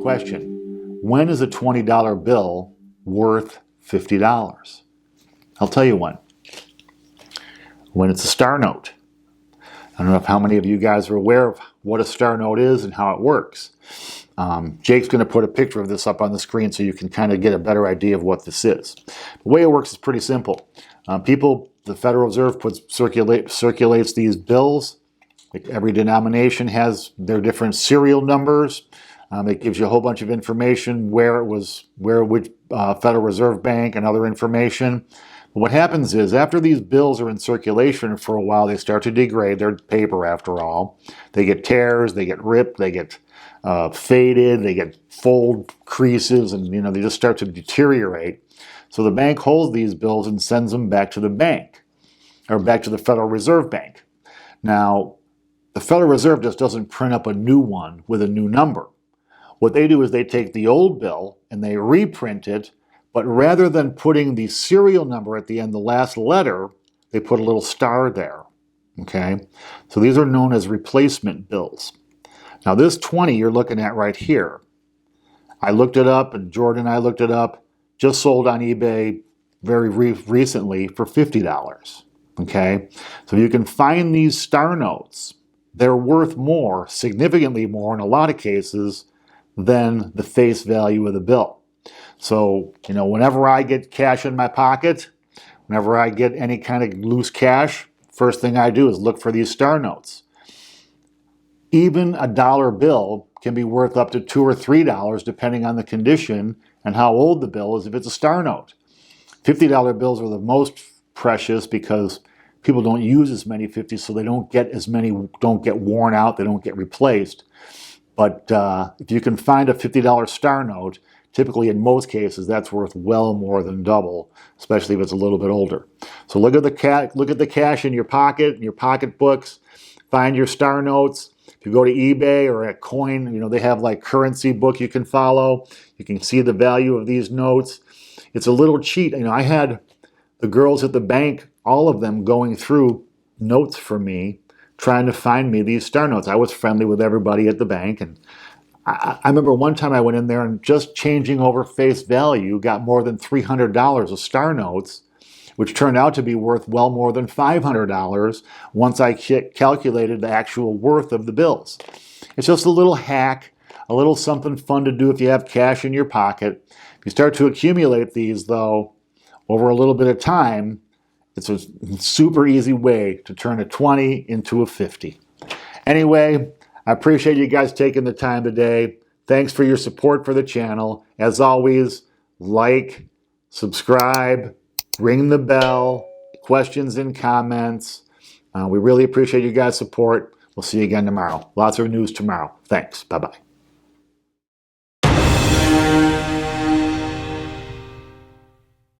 question. When is a $20 bill worth $50? I'll tell you when. When it's a star note. I don't know how many of you guys are aware of what a star note is and how it works. Jake's going to put a picture of this up on the screen so you can kind of get a better idea of what this is. The way it works is pretty simple. The Federal Reserve circulates these bills. Every denomination has their different serial numbers. It gives you a whole bunch of information which Federal Reserve Bank and other information. But what happens is after these bills are in circulation for a while, they start to degrade. They're paper after all. They get tears, they get ripped, they get faded, they get fold creases, and they just start to deteriorate. So the bank holds these bills and sends them back to the bank, or back to the Federal Reserve Bank. Now, the Federal Reserve just doesn't print up a new one with a new number. What they do is they take the old bill and they reprint it, but rather than putting the serial number at the end, the last letter, they put a little star there. Okay? So these are known as replacement bills. Now this 20 you're looking at right here, I looked it up, and Jordan and I looked it up, just sold on eBay very recently for $50. Okay? So you can find these star notes. They're worth more, significantly more in a lot of cases, than the face value of the bill. So, whenever I get cash in my pocket, whenever I get any kind of loose cash, first thing I do is look for these star notes. Even a dollar bill can be worth up to $2 or $3 depending on the condition and how old the bill is if it's a star note. $50 bills are the most precious because people don't use as many 50s, so they don't get as many, don't get worn out, they don't get replaced. But if you can find a $50 star note, typically in most cases that's worth well more than double, especially if it's a little bit older. So look at the cash in your pocket, in your pocketbooks, find your star notes. If you go to eBay or at Coin, they have like currency book you can follow. You can see the value of these notes. It's a little cheat. I had the girls at the bank, all of them going through notes for me, trying to find me these star notes. I was friendly with everybody at the bank, and I remember one time I went in there and just changing over face value got more than $300 of star notes, which turned out to be worth well more than $500 once I calculated the actual worth of the bills. It's just a little hack, a little something fun to do if you have cash in your pocket. If you start to accumulate these, though, over a little bit of time, it's a super easy way to turn a 20 into a 50. Anyway, I appreciate you guys taking the time today. Thanks for your support for the channel. As always, like, subscribe, ring the bell, questions and comments. We really appreciate you guys' support. We'll see you again tomorrow. Lots of news tomorrow. Thanks. Bye-bye.